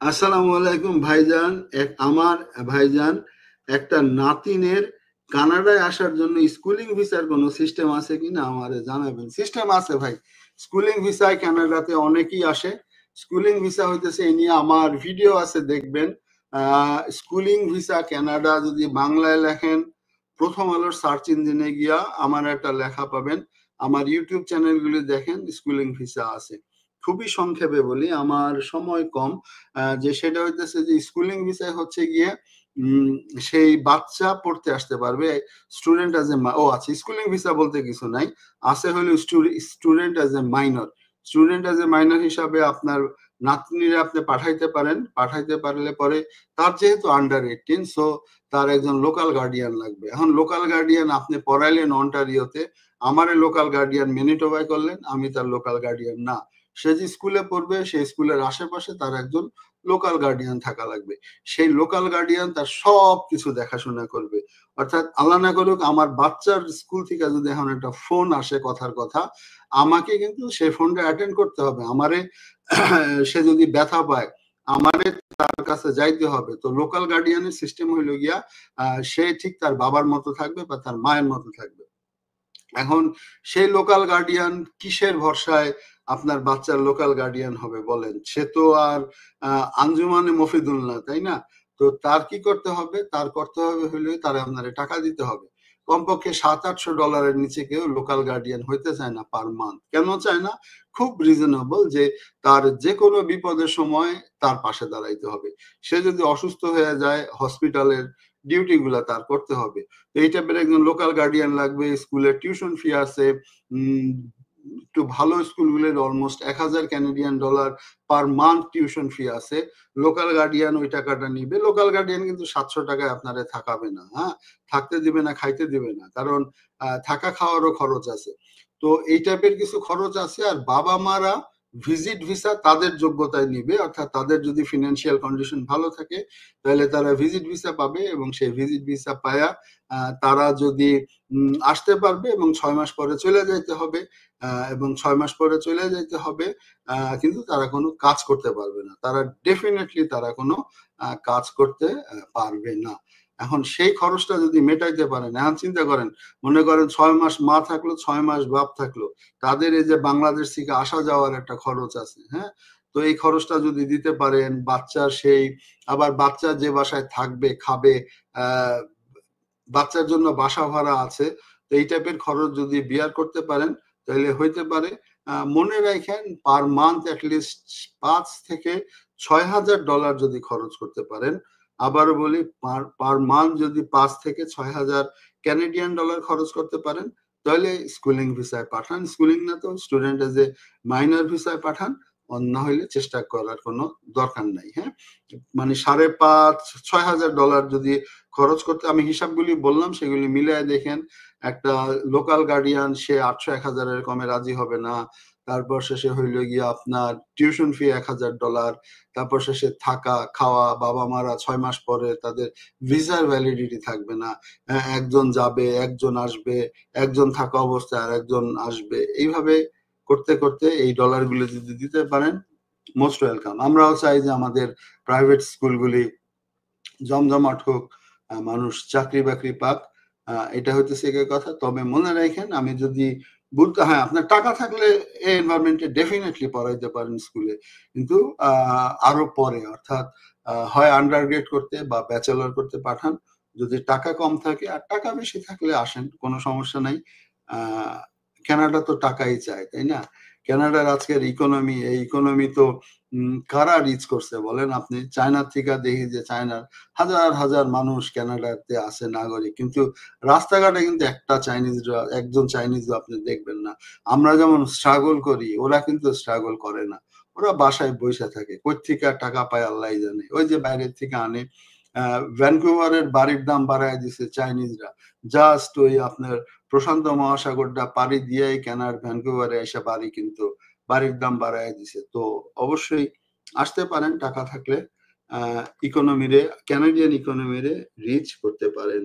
আসসালামু আলাইকুম ভাইজান। আমার ভাইজান একটা নাতিনের কানাডায় আসার জন্য স্কুলিং ভিসার কোনো সিস্টেম আছে কিনা আমারে জানাবেন। সিস্টেম আছে ভাই, স্কুলিং ভিসায় কানাডাতে অনেকেই আসে। স্কুলিং ভিসা হইতেছে এই নিয়ে আমার ভিডিও আছে, দেখবেন। স্কুলিং ভিসা কানাডা যদি বাংলায় লেখেন, প্রথম আলোর সার্চ ইঞ্জিনে গিয়া আমার একটা লেখা পাবেন। আমার ইউটিউব চ্যানেলগুলি দেখেন, স্কুলিং ভিসা আছে। খুবই সংক্ষেপে বলি, আমার সময় কম। যে সেটা হইতেছে যে স্কুলিং ভিসায় হচ্ছে গিয়ে উম, সেই বাচ্চা পড়তে আসতে পারবে। স্টুডেন্ট অ্যাজ এ, ও আচ্ছা, স্কুলিং ভিসা বলতে কিছু নাই, আছে হলো student as a minor. Student as a minor হিসাবে আপনার নাতনিরা আপনি পাঠাইতে পারেন। পাঠাইতে পারলে পরে তার যেহেতু আন্ডার 18, সো তার একজন লোকাল গার্ডিয়ান লাগবে। এখন লোকাল গার্ডিয়ান আপনি পড়াইলেন অন্টারিওতে, আমারে লোকাল গার্ডিয়ান ম্যানিটোবায় করলেন, আমি তার লোকাল গার্ডিয়ান না। সে যে স্কুলে পড়বে সেই স্কুলের আশেপাশে তার একজন লোকাল গার্ডিয়ান থাকা লাগবে। সেই লোকাল গার্ডিয়ান তার সব কিছু দেখাশোনা করবে। অর্থাৎ আল্লাহ না করুক আমার বাচ্চার স্কুল থেকে যদি এখন একটা ফোন আসে কথার কথা, আমাকে কিন্তু সেই ফোনটা অ্যাটেন্ড করতে হবে। আমারে সে যদি ব্যথা পায়, আমারে তার কাছে যাইতে হবে। তো লোকাল গার্ডিয়ানের সিস্টেম হইলো গিয়া সে ঠিক তার বাবার মতো থাকবে বা তার মায়ের মতো থাকবে। এখন সেই লোকাল গার্ডিয়ান কিসের ভরসায় আপনার বাচ্চার লোকাল গার্ডিয়ান হবে বলেন? সে তো আর আঞ্জুমানে মফিদুল না, তাই না? তো তার কি করতে হবে? তার করতে হবে হলে তার আপনার টাকা দিতে হবে। কমপক্ষে $700-800 নিচে কেউ লোকাল গার্ডিয়ান হইতে চায় না পার মান্থ। কেন চায় না? খুব রিজনেবল, যে তার যে কোনো বিপদের সময় তার পাশে দাঁড়াইতে হবে। সে যদি অসুস্থ হয়ে যায়, হসপিটালের ডিউটি গুলা তার করতে হবে। এই টাইপের একজন লোকাল গার্ডিয়ান লাগবে। স্কুলের টিউশন ফি আছে, উম, একটু ভালো স্কুলগুলোর almost $1000 per month tuition fee আছে। লোকাল গার্ডিয়ান ওই টাকাটা নিবে। লোকাল গার্ডিয়ান কিন্তু 700 টাকায় আপনারে থাকাবে না, হ্যাঁ, থাকতে দিবে না, খাইতে দিবে না, কারণ থাকা খাওয়ারও খরচ আছে। তো এই টাইপের কিছু খরচ আছে। আর বাবা মারা ভিজিট ভিসা তাদের যোগ্যতায় নিবে, অর্থাৎ তাদের যদি ফিনান্সিয়াল কন্ডিশন ভালো থাকে তাহলে তারা ভিজিট ভিসা পাবে, এবং সেই ভিজিট ভিসা পায়া তারা যদি আসতে পারবে, এবং 6 মাস পরে চলে যাইতে হবে। এবং 6 মাস পরে চলে যাইতে হবে, কিন্তু তারা কোনো কাজ করতে পারবে না। তারা ডেফিনেটলি তারা কোনো কাজ করতে পারবে না। এখন সেই খরচটা যদি মেটাইতে পারেন, এখন চিন্তা করেন, মনে করেন 6 মাস মা থাকলো, 6 মাস বাপ থাকলো, তাদের এই যে বাংলাদেশ থেকে আসা যাওয়ার একটা খরচ আছে, হ্যাঁ। তো এই খরচটা যদি দিতে পারেন, বাচ্চার সেই, আবার বাচ্চা যে বাসায় থাকবে খাবে, আহ বাচ্চার জন্য বাসা ভাড়া আছে, তো এই টাইপের খরচ যদি বিয়ার করতে পারেন তাহলে হইতে পারে। মনে রাখেন, পার মান্থ অ্যাটলিস্ট $5,000 থেকে $6,000 যদি খরচ করতে পারেন, আবারও বলি, পার মান্থ যদি $5,000 থেকে $6,000 খরচ করতে পারেন, তাহলে স্কুলিং ভিসায় পাঠান। স্কুলিং না তো স্টুডেন্ট এজ এ মাইনর ভিসায় পাঠান। অন্য হইলে চেষ্টা করার কোনো দরকার নাই, হ্যাঁ। মানে 5,500-6,000 যদি খরচ করতে, আমি হিসাবগুলি বললাম সেগুলি মিলিয়ে দেখেন। একটা লোকাল গার্ডিয়ান সে 800-1000-এর কমে রাজি হবে না। তারপর শেষে হইল গিয়ে আপনার টিউশন ফি $1,000। তারপর শেষে থাকা খাওয়া, বাবা মারা 6 মাস পরে তাদের ভিসার ভ্যালিডিটি থাকবে না। একজন যাবে, একজন আসবে, একজন থাকা অবস্থায় আর একজন আসবে, এইভাবে করতে করতে এই ডলারগুলো যদি দিতে পারেন, মোস্ট ওয়েলকাম। আমরাও চাই যে আমাদের প্রাইভেট স্কুলগুলি জমজমাট হোক, মানুষ চাকরি বাকরি পাক। এটা হইতেছে গিয়ে কথা। তবে মনে রাখেন, আমি যদি বলতে, হ্যাঁ, আপনার টাকা থাকলে এই এনভায়রনমেন্টে ডেফিনেটলি পড়াইতে পারেন স্কুলে, কিন্তু আরো পরে, অর্থাৎ হয় আন্ডার গ্রেড করতে বা ব্যাচেলর করতে পাঠান। যদি টাকা কম থাকে, আর টাকা বেশি থাকলে আসেন, কোনো সমস্যা নাই। আহ কানাডা তো টাকাই চায়, তাই না? কানাডার আজকের ইকোনমি, এই ইকোনমি তো কারা রিচ করছে বলেন আপনি? চায়নার থেকে দেখি যে চায়নার হাজার হাজার মানুষ কানাডাতে আছে নাগরিক, কিন্তু রাস্তাঘাটে কিন্তু একজন চাইনিজ আপনি দেখবেন না। আমরা যেমন স্ট্রাগল করি, ওরা কিন্তু স্ট্রাগল করে না। ওরা বাসায় বসে থাকে, কই থেকে টাকা পায় আল্লাহ জানে, ওই যে বাইরের থেকে আনে। ভ্যানকুভারের বাড়ির দাম বাড়ায় দিছে চাইনিজরা। জাস্ট ওই আপনার প্রশান্ত মহাসাগরটা পাড়ি দিয়েই কেনার ভ্যানকুভারে এসে বাড়ি, কিন্তু বাড়ির দাম বাড়ায় দিছে। তো অবশ্যই আসতে পারেন টাকা থাকলে, ইকোনমিরে, ক্যানাডিয়ান ইকোনমিরে রিচ করতে পারেন।